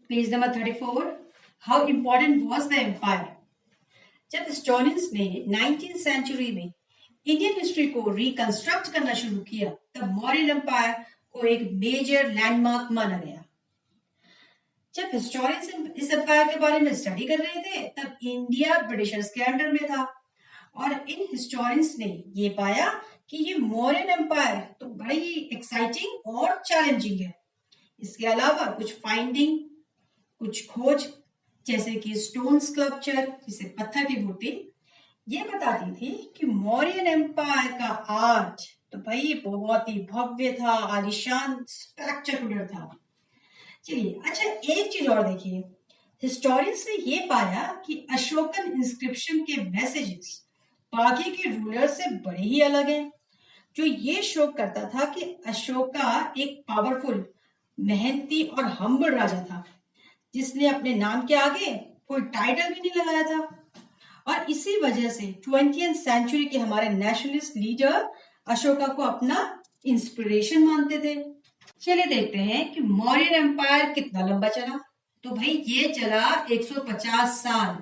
Page number 34। How important was the empire. जब historians ने 19th century में Indian history को रिकंस्ट्रक्ट करना शुरू किया तब मौर्यन एम्पायर को एक मेजर लैंडमार्क माना गया। जब हिस्टोरियंस इस एम्पायर के बारे में स्टडी कर रहे थे तब इंडिया ब्रिटिशर्स के अंडर में था और इन हिस्टोरियंस ने ये पाया कि ये मौर्यन एम्पायर तो बड़ी एक्साइटिंग और चैलेंजिंग है। इसके अलावा कुछ फाइंडिंग, कुछ खोज जैसे कि स्टोन स्कल्पचर जिसे पत्थर की मूर्ति, ये बताती थी कि मौर्यन एम्पायर का आर्ट तो भाई बहुत ही भव्य था, आलीशान, स्पेक्टेकुलर था। चलिए, अच्छा एक चीज और देखिए, हिस्टोरियंस ने ये पाया कि अशोकन इंस्क्रिप्शन के मैसेजेस बाकी के रूलर से बड़े ही अलग हैं, जो ये शो करता था कि अशोका एक पावरफुल, मेहनती और हम्बल राजा था जिसने अपने नाम के आगे कोई टाइटल भी नहीं लगाया था। और इसी वजह से 20th सेंचुरी के हमारे नेशनलिस्ट लीडर अशोका को अपना इंस्पिरेशन मानते थे। चलिए देखते हैं कि मौर्यन एम्पायर कितना लंबा चला। तो भाई ये चला 150 साल,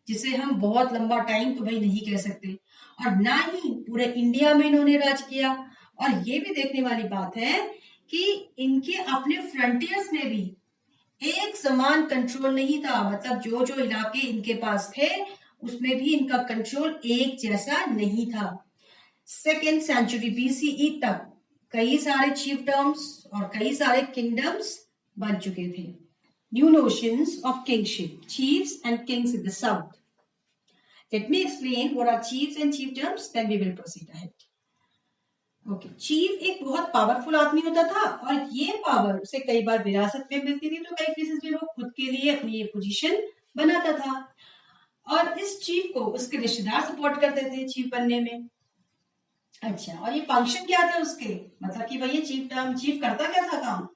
जिसे हम बहुत लंबा टाइम तो भाई नहीं कह सकते, और ना ही पूरे इंडिया में इन्होंने राज किया। और ये भी देखने वाली बात है कि इनके अपने फ्रंटियर्स में भी एक समान कंट्रोल नहीं था, मतलब जो जो इलाके इनके पास थे उसमें भी इनका कंट्रोल एक जैसा नहीं था। 2nd सेंचुरी BCE तक कई सारे chiefdoms और कई सारे kingdoms बन चुके थे। New notions of kingship, chiefs and kings in the south. Let me explain what are chiefs and chiefdoms, then we will proceed ahead. Okay, chief एक बहुत पावरफुल आदमी होता था और ये पावर उसे कई बार विरासत में मिलती थी, तो कई केसेस में वो खुद के लिए अपनी ये पोजीशन बनाता था और इस चीफ को उसके रिश्तेदार सपोर्ट करते थे चीफ बनने में। अच्छा, और ये फंक्शन क्या था उसके, मतलब कि भाई ये चीफ करता क्या था काम?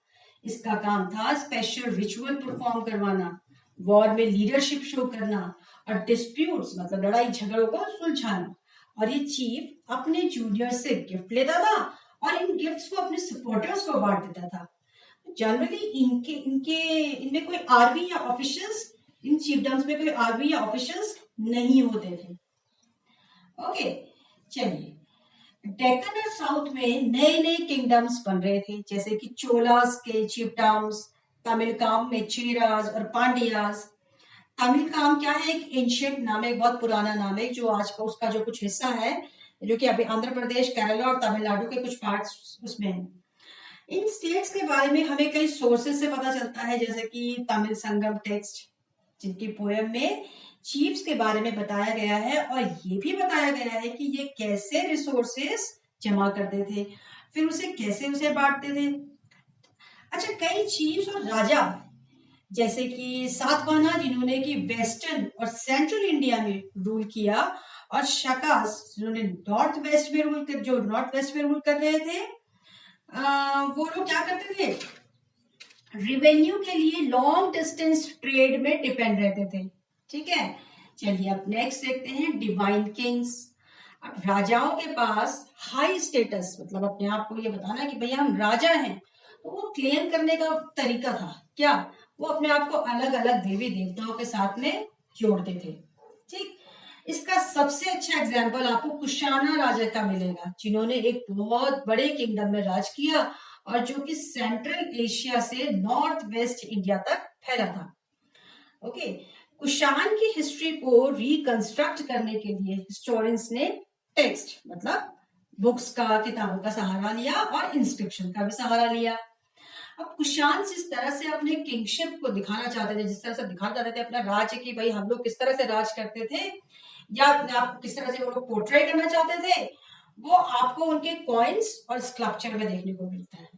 इसका काम था स्पेशल रिचुअल परफॉर्म करवाना, वॉर में लीडरशिप शो करना और डिस्प्यूट्स मतलब लड़ाई झगड़ों को सुलझाना। और ये चीफ अपने जूनियर से गिफ्ट लेता था और इन गिफ्ट्स को अपने सपोर्टर्स को बांट देता था। जनरली इनमें कोई आर्मी या ऑफिशियल्स, इन चीफडम्स में कोई आर्मी या ऑफिशियल्स नहीं होते थे। ओके, चलिए, डेक्कन और साउथ में नए नए किंगडम्स बन रहे थे, जैसे कि चोलास के चीफडम्स, तमिलकाम में चेरास और पांड्यास। तमिलकाम क्या है? एक एंशियंट नाम है, बहुत पुराना नाम है, जो आज का उसका जो कुछ हिस्सा है, जो कि अभी आंध्र प्रदेश, केरला और तमिलनाडु के कुछ पार्ट्स उसमें है। इन स्टेट्स के बारे में हमें कई सोर्सेस से पता चलता है, जैसे कि तमिल संगम टेक्स्ट, जिनकी पोएम में चीफ्स के बारे में बताया गया है और ये भी बताया गया है कि ये कैसे रिसोर्सेस जमा करते थे, फिर उसे कैसे उसे बांटते थे। अच्छा, कई चीफ्स और राजा जैसे कि सातवाहना, जिन्होंने कि वेस्टर्न और सेंट्रल इंडिया में रूल किया, और शकास जिन्होंने नॉर्थ वेस्ट में रूल कर रहे थे, वो लोग क्या करते थे? रिवेन्यू के लिए लॉन्ग डिस्टेंस ट्रेड में डिपेंड रहते थे। ठीक है, चलिए अब नेक्स्ट देखते हैं डिवाइन किंग्स। अब राजाओं के पास हाई स्टेटस, मतलब अपने आप को ये बताना कि भैया हम राजा हैं, तो वो क्लेम करने का तरीका था क्या? वो अपने आप को अलग अलग देवी देवताओं के साथ में जोड़ते थे। ठीक, इसका सबसे अच्छा एग्जाम्पल आपको कुशाना राजा का मिलेगा, जिन्होंने एक बहुत बड़े किंगडम में राज किया और जो कि सेंट्रल एशिया से नॉर्थ वेस्ट इंडिया तक फैला था। ओके, कुशान की हिस्ट्री को रिकंस्ट्रक्ट करने के लिए हिस्टोरियंस ने टेक्स्ट मतलब बुक्स का, किताबों का सहारा लिया और इंस्क्रिप्शन का भी सहारा लिया। अब कुशान जिस तरह से अपने किंगशिप को दिखाना चाहते थे, जिस तरह से दिखाना चाहते थे अपना राज्य की भाई हम लोग किस तरह से राज करते थे, या अपने आप को किस तरह से वो लोग पोर्ट्रे करना चाहते थे, वो आपको उनके कॉइन्स और स्कल्पचर में देखने को मिलता है।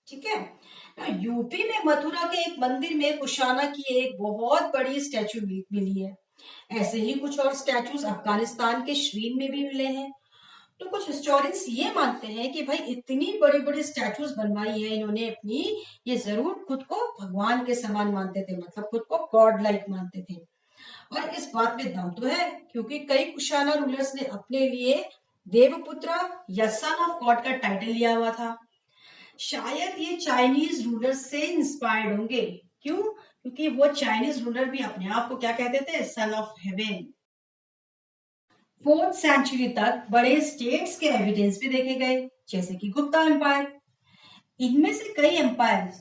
ठीक है, यूपी में मथुरा के एक मंदिर में कुशाना की एक बहुत बड़ी स्टैचू मिली है। ऐसे ही कुछ और स्टैचूज अफगानिस्तान के श्रीन में भी मिले हैं। तो कुछ हिस्टोरियंस ये मानते हैं कि भाई इतनी बड़ी बड़ी स्टैचूज बनवाई है इन्होंने अपनी, ये जरूर खुद को भगवान के समान मानते थे, मतलब खुद को गॉड लाइक मानते थे। और इस बात में दम तो है, क्योंकि कई कुशाना रूलर्स ने अपने लिए देवपुत्र या सन ऑफ गॉड का टाइटल लिया हुआ था। शायद ये चाइनीज रूलर्स से इंस्पायर्ड होंगे। क्यों? क्योंकि वो चाइनीज रूलर भी अपने आप को क्या कहते थे, son of haven. 4th century तक बड़े स्टेट्स के एविडेंस भी देखे गए, जैसे कि गुप्ता एम्पायर। इनमें से कई एम्पायर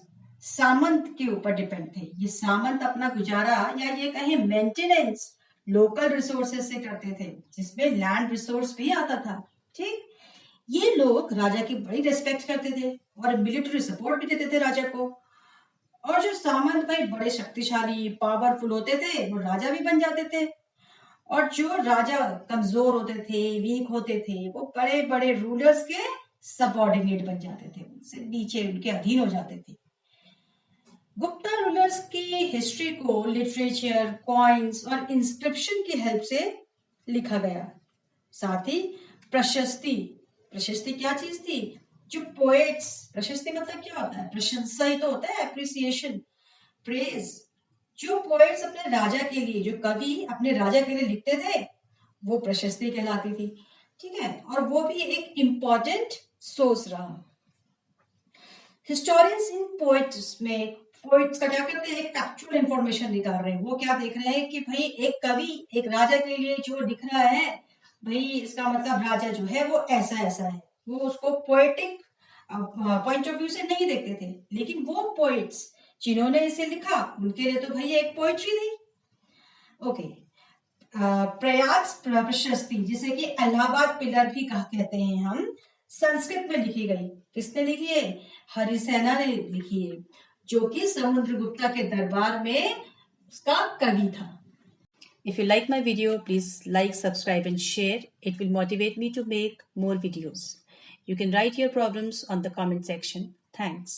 सामंत के ऊपर डिपेंड थे। ये सामंत अपना गुजारा या ये कहें मेंटेनेंस लोकल रिसोर्सेज से करते थे, जिसमें लैंड रिसोर्स भी आता था। ठीक, ये लोग राजा की बड़ी रिस्पेक्ट करते थे और मिलिट्री सपोर्ट भी देते थे राजा को। और जो सामंत भाई बड़े शक्तिशाली पावरफुल होते थे, वो राजा भी बन जाते थे। और जो राजा कमजोर होते थे, वीक होते थे, वो बड़े बड़े रूलर्स के सबऑर्डिनेट बन जाते थे, उनसे नीचे उनके अधीन हो जाते थे। गुप्ता रूलर्स की हिस्ट्री को लिटरेचर, कॉइन्स और इंस्क्रिप्शन की हेल्प से लिखा गया। साथ ही प्रशस्ति, प्रशस्ति क्या चीज थी? जो पोएट्स, प्रशस्ति मतलब क्या होता है? प्रशंसा ही तो होता है, एप्रिसिएशन, प्रेज। जो पोएट्स अपने राजा के लिए, जो कवि अपने राजा के लिए लिखते थे, वो प्रशस्ति कहलाती थी। ठीक है, और वो भी एक इंपॉर्टेंट सोर्स रहा। हिस्टोरियंस इन पोएट्स में पोएट्स का क्या करते हैं, एक फैक्चुअल इंफॉर्मेशन निकाल रहे हैं। वो क्या देख रहे हैं कि भाई एक कवि एक राजा के लिए जो लिख रहा है, भाई इसका मतलब राजा जो है वो ऐसा ऐसा है। वो उसको पोएटिक पॉइंट ऑफ व्यू से नहीं देखते थे, लेकिन वो पोएट्स जिन्होंने इसे लिखा, उनके लिए तो भाई एक पोएट्री थी। ओके, प्रयाग प्रशस्ति, जिसे कि इलाहाबाद पिलर भी कहते हैं हम, संस्कृत में लिखी गई। किसने लिखी है? हरिसेना ने लिखी है, जो कि समुद्रगुप्ता के दरबार में उसका कवि था। If you like my video, please like, subscribe and share. It will motivate me to make more videos. You can write your problems on the comment section. Thanks.